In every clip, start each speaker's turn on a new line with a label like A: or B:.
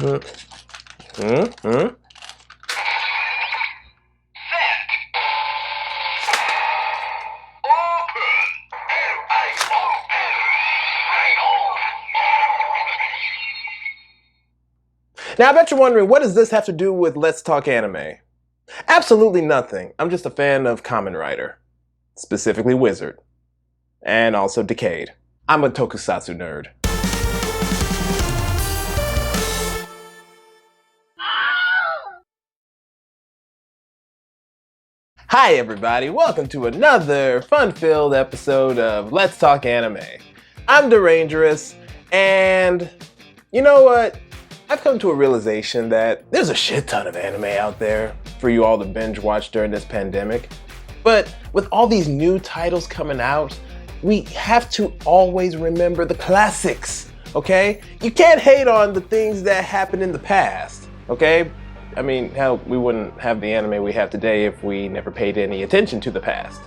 A: Now, I bet you're wondering, what does this have to do with Let's Talk Anime? Absolutely nothing. I'm just a fan of Kamen Rider, specifically Wizard, and also Decade. I'm a tokusatsu nerd. Hi everybody, welcome to another fun-filled episode of Let's Talk Anime. I'm Derangers, and you know what? I've come to a realization that there's a shit ton of anime out there for you all to binge watch during this pandemic. But with all these new titles coming out, we have to always remember the classics, okay? You can't hate on the things that happened in the past, okay? I mean, hell, we wouldn't have the anime we have today if we never paid any attention to the past.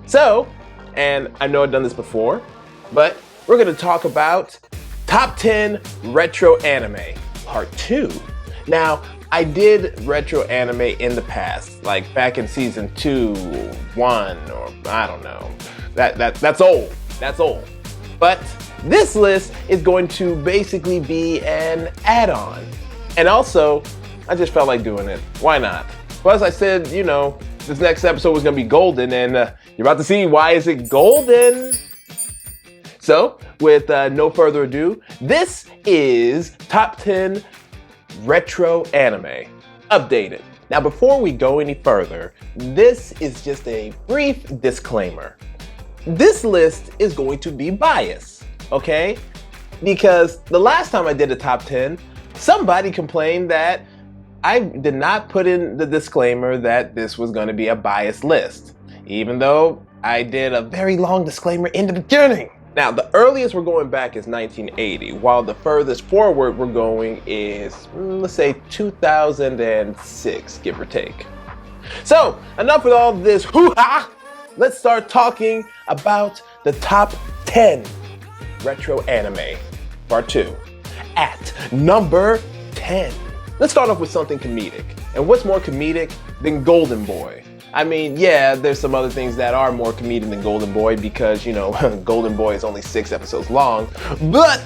A: So, and I know I've done this before, but we're gonna talk about Top 10 Retro Anime, Part 2. Now, I did retro anime in the past, like back in season 2, 1, or I don't know. That's old. That's old. But this list is going to basically be an add-on. And also, I just felt like doing it. Why not? Plus, I said, you know, this next episode was going to be golden, and you're about to see why is it golden. So, with no further ado, this is Top 10 Retro Anime, updated. Now, before we go any further, this is just a brief disclaimer. This list is going to be biased, okay? Because the last time I did a top 10, somebody complained that I did not put in the disclaimer that this was going to be a biased list, even though I did a very long disclaimer in the beginning. Now, the earliest we're going back is 1980, while the furthest forward we're going is, let's say, 2006, give or take. So, enough with all this hoo-ha! Let's start talking about the top 10 retro anime, part 2. At number 10. Let's start off with something comedic. And what's more comedic than Golden Boy? I mean, yeah, there's some other things that are more comedic than Golden Boy because, you know, Golden Boy is only 6 episodes long, but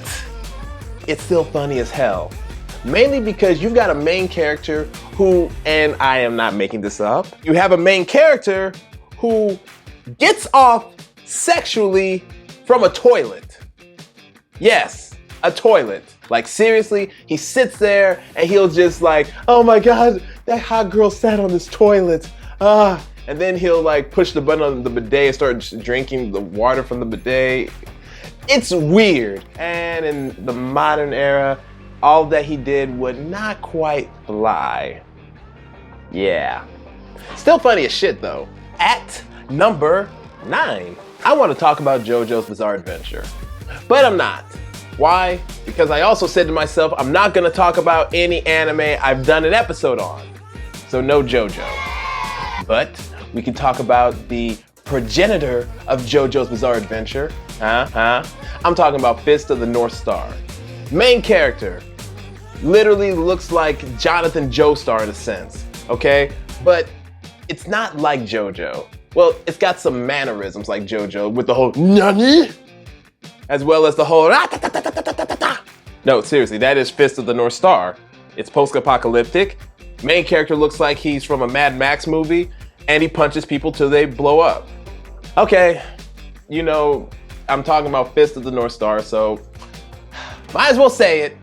A: it's still funny as hell. Mainly because you've got a main character who, and I am not making this up, you have a main character who gets off sexually from a toilet. Yes, a toilet. Like seriously, he sits there and he'll just like, oh my God, that hot girl sat on this toilet. And then he'll like push the button on the bidet and start drinking the water from the bidet. It's weird. And in the modern era, all that he did would not quite fly. Yeah. Still funny as shit though. At number 9, I want to talk about JoJo's Bizarre Adventure. But I'm not. Why? Because I also said to myself, I'm not going to talk about any anime I've done an episode on. So no JoJo. But we can talk about the progenitor of JoJo's Bizarre Adventure. I'm talking about Fist of the North Star. Main character. Literally looks like Jonathan Joestar in a sense. Okay? But it's not like JoJo. Well, it's got some mannerisms like JoJo with the whole NANI? As well as the whole No, seriously, that is Fist of the North Star. It's post-apocalyptic. Main character looks like he's from a Mad Max movie, and he punches people till they blow up. Okay, you know, I'm talking about Fist of the North Star, so might as well say it.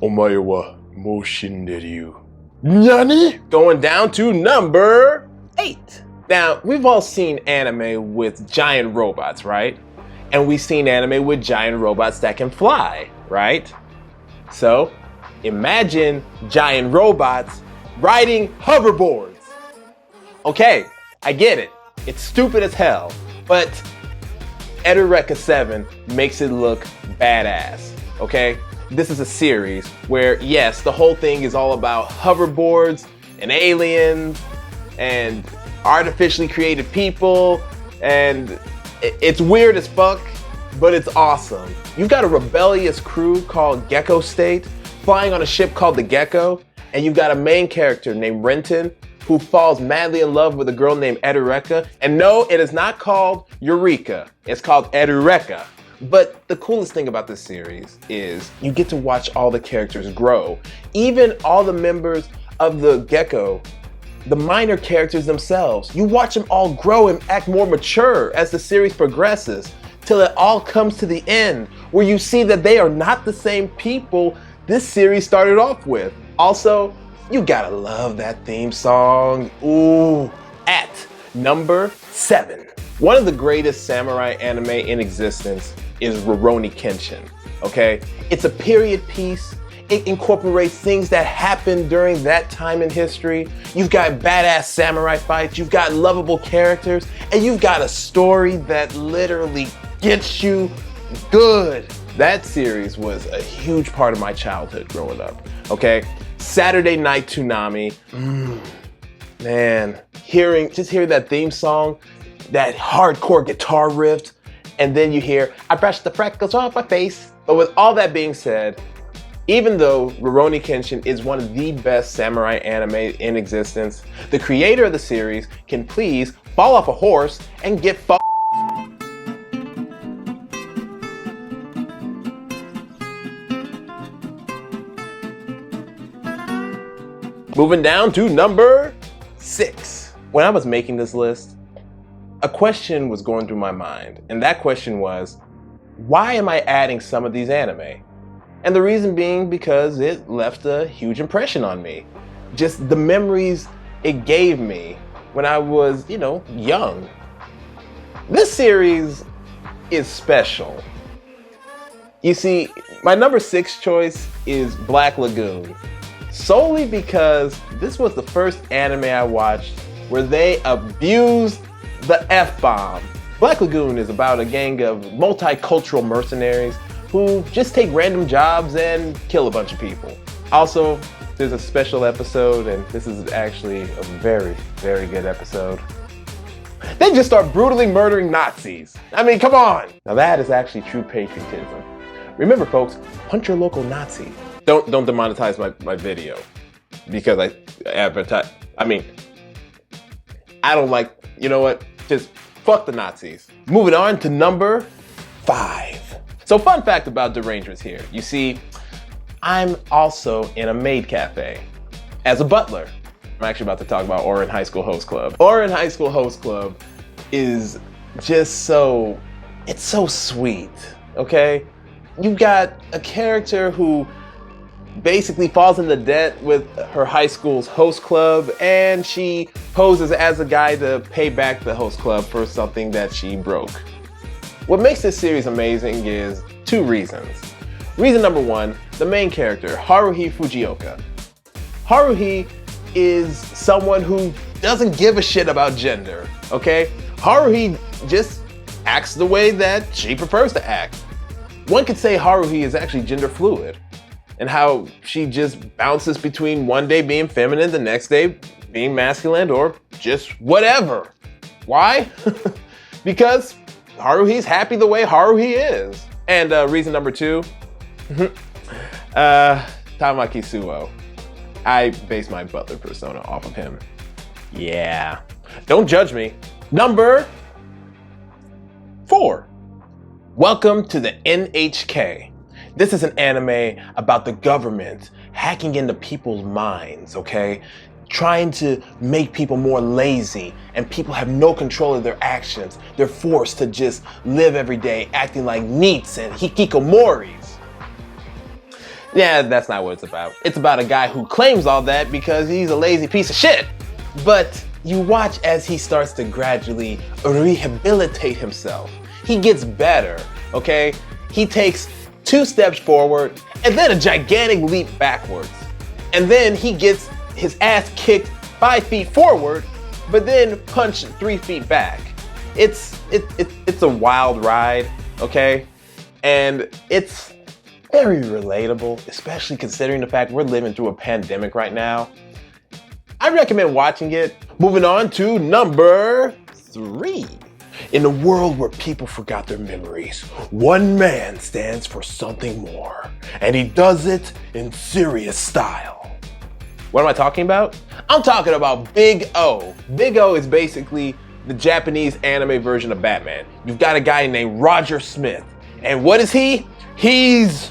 A: Omae wa mou shinderu. NANI? Going down to number 8. Now, we've all seen anime with giant robots, right? And we've seen anime with giant robots that can fly, right? So, imagine giant robots riding hoverboards. Okay, I get it. It's stupid as hell, but Edireka 7 makes it look badass, okay? This is a series where, yes, the whole thing is all about hoverboards and aliens and artificially created people, and it's weird as fuck, but it's awesome. You've got a rebellious crew called Gecko State flying on a ship called the Gecko, and you've got a main character named Renton who falls madly in love with a girl named Edireka. And no, it is not called Eureka. It's called Edireka. But the coolest thing about this series is you get to watch all the characters grow. Even all the members of the Gecko, the minor characters themselves, you watch them all grow and act more mature as the series progresses, till it all comes to the end, where you see that they are not the same people this series started off with. Also, you gotta love that theme song. Ooh, at number 7. One of the greatest samurai anime in existence is Rakanin Kenshin, okay? It's a period piece. It incorporates things that happened during that time in history. You've got badass samurai fights, you've got lovable characters, and you've got a story that literally gets you good. That series was a huge part of my childhood growing up, okay? Saturday Night Toonami, man, hearing that theme song, that hardcore guitar riff, and then you hear, I brushed the freckles off my face. But with all that being said, even though Rakanin Kenshin is one of the best samurai anime in existence, the creator of the series can please fall off a horse and get fucked. Moving down to number 6. When I was making this list, a question was going through my mind, and that question was, why am I adding some of these anime? And the reason being because it left a huge impression on me. Just the memories it gave me when I was, young. This series is special. You see, my number 6 choice is Black Lagoon, solely because this was the first anime I watched where they abused the F-bomb. Black Lagoon is about a gang of multicultural mercenaries who just take random jobs and kill a bunch of people. Also, there's a special episode, and this is actually a very, very good episode. They just start brutally murdering Nazis. I mean, come on! Now that is actually true patriotism. Remember folks, punch your local Nazi. Don't demonetize my video because I advertise. I don't like, you know what? Just fuck the Nazis. Moving on to number 5. So fun fact about Derangers here. You see, I'm also in a maid cafe as a butler. I'm actually about to talk about Ouran High School Host Club. Ouran High School Host Club is just it's so sweet, okay? You've got a character who basically falls into debt with her high school's host club, and she poses as a guy to pay back the host club for something that she broke. What makes this series amazing is 2 reasons. Reason number 1, the main character, Haruhi Fujioka. Haruhi is someone who doesn't give a shit about gender, okay? Haruhi just acts the way that she prefers to act. One could say Haruhi is actually gender fluid, and how she just bounces between one day being feminine, the next day being masculine, or just whatever. Why? Because Haruhi's happy the way Haruhi is. And reason number 2, Tamaki Suo. I base my butler persona off of him. Yeah. Don't judge me. Number 4. Welcome to the NHK. This is an anime about the government hacking into people's minds, okay? Trying to make people more lazy, and people have no control of their actions. They're forced to just live every day acting like NEETs and hikikomoris. Yeah, that's not what it's about. It's about a guy who claims all that because he's a lazy piece of shit. But you watch as he starts to gradually rehabilitate himself. He gets better, okay? He takes 2 steps forward and then a gigantic leap backwards. And then he gets his ass kicked 5 feet forward, but then punched 3 feet back. It's a wild ride, okay? And it's very relatable, especially considering the fact we're living through a pandemic right now. I recommend watching it. Moving on to number 3. In a world where people forgot their memories, one man stands for something more, and he does it in serious style. What am I talking about? I'm talking about Big O. Big O is basically the Japanese anime version of Batman. You've got a guy named Roger Smith. And what is he? He's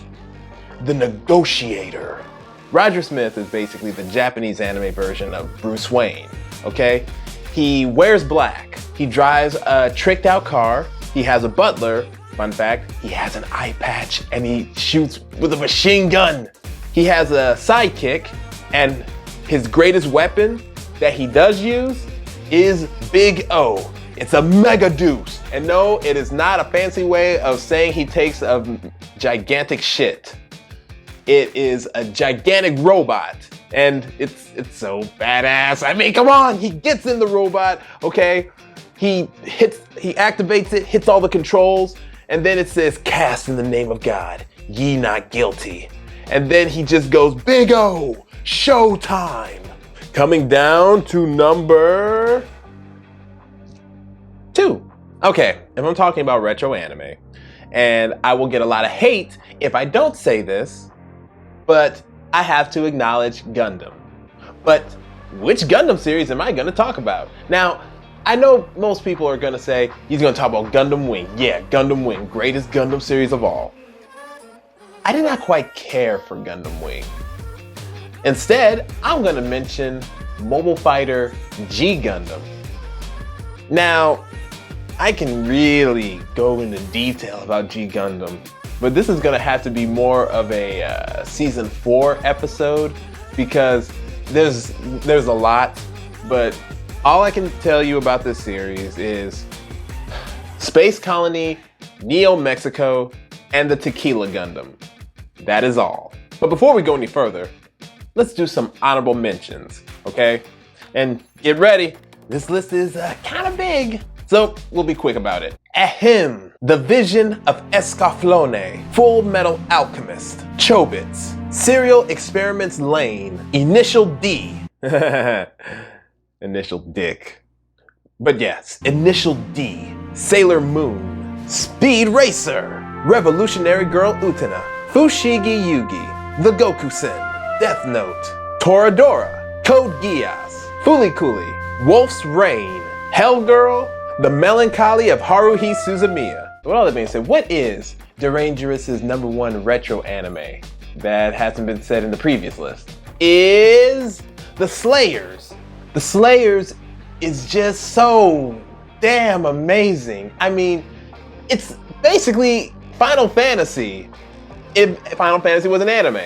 A: the negotiator. Roger Smith is basically the Japanese anime version of Bruce Wayne, okay? He wears black. He drives a tricked out car. He has a butler. Fun fact, he has an eye patch and he shoots with a machine gun. He has a sidekick, and his greatest weapon that he does use is Big O. It's a mega deuce. And no, it is not a fancy way of saying he takes a gigantic shit. It is a gigantic robot, and it's so badass. I mean, come on, he gets in the robot, okay? He activates it, hits all the controls, and then it says, "Cast in the name of God, ye not guilty." And then he just goes, "Big O, showtime." Coming down to number 2. Okay, if I'm talking about retro anime, and I will get a lot of hate if I don't say this, but I have to acknowledge Gundam. But which Gundam series am I gonna talk about? Now, I know most people are gonna say, he's gonna talk about Gundam Wing. Yeah, Gundam Wing, greatest Gundam series of all. I did not quite care for Gundam Wing. Instead, I'm gonna mention Mobile Fighter G Gundam. Now, I can really go into detail about G Gundam, but this is gonna have to be more of a season 4 episode, because there's a lot, but all I can tell you about this series is Space Colony, Neo Mexico, and the Tequila Gundam. That is all. But before we go any further, let's do some honorable mentions, okay? And get ready, this list is kind of big, so we'll be quick about it. Ahem, The Vision of Escaflowne, Full Metal Alchemist, Chobits, Serial Experiments Lane, Initial D. Initial Dick. But yes, Initial D, Sailor Moon, Speed Racer, Revolutionary Girl Utena, Fushigi Yugi, The Goku-sen, Death Note, Toradora, Code Geass, Fooly Cooly, Wolf's Rain, Hellgirl, The Melancholy of Haruhi Suzumiya. With all that being said, what is Derangers' #1 retro anime that hasn't been said in the previous list? Is The Slayers. The Slayers is just so damn amazing. I mean, it's basically Final Fantasy if Final Fantasy was an anime.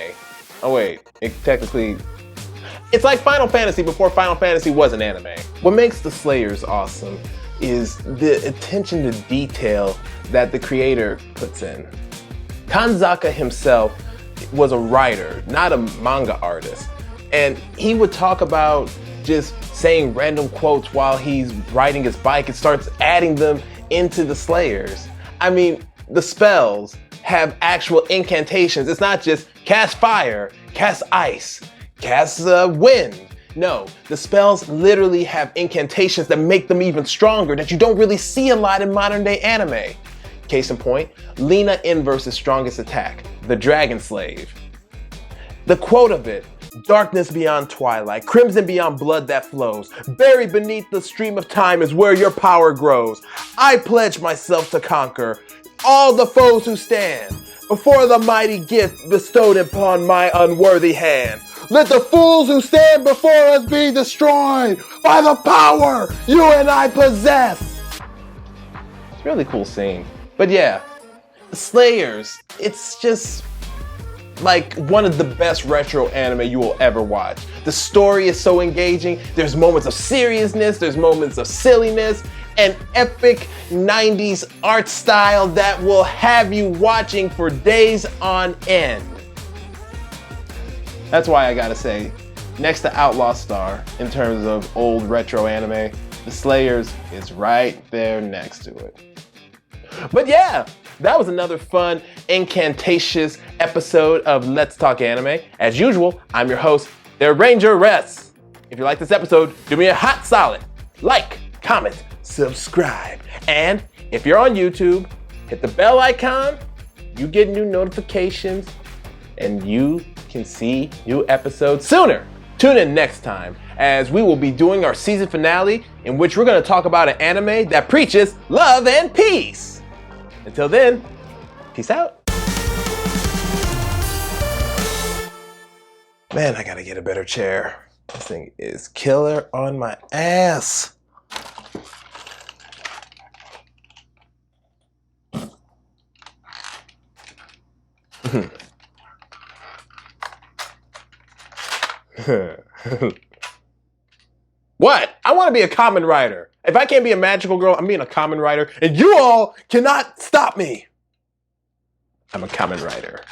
A: Oh wait, it's like Final Fantasy before Final Fantasy was an anime. What makes The Slayers awesome is the attention to detail that the creator puts in. Kanzaka himself was a writer, not a manga artist. And he would talk about just saying random quotes while he's riding his bike and starts adding them into the Slayers. I mean, the spells have actual incantations. It's not just cast fire, cast ice, cast wind. No, the spells literally have incantations that make them even stronger that you don't really see a lot in modern day anime. Case in point, Lena Inverse's strongest attack, the Dragon Slave. The quote of it, "Darkness beyond twilight, crimson beyond blood that flows, buried beneath the stream of time is where your power grows. I pledge myself to conquer all the foes who stand before the mighty gift bestowed upon my unworthy hand. Let the fools who stand before us be destroyed by the power you and I possess." It's a really cool scene. But yeah, The Slayers, it's just like one of the best retro anime you will ever watch. The story is so engaging. There's moments of seriousness, there's moments of silliness, an epic 90s art style that will have you watching for days on end. That's why I gotta say, next to Outlaw Star, in terms of old retro anime, The Slayers is right there next to it. But yeah, that was another fun, incantatious episode of Let's Talk Anime. As usual, I'm your host, Derangers. If you like this episode, do me a hot solid. Like, comment, subscribe. And if you're on YouTube, hit the bell icon. You get new notifications and you can see new episodes sooner. Tune in next time as we will be doing our season finale in which we're going to talk about an anime that preaches love and peace. Until then, peace out. Man, I gotta get a better chair. This thing is killer on my ass. What? I want to be a common writer. If I can't be a magical girl, I'm being a common writer, and you all cannot stop me. I'm a common writer.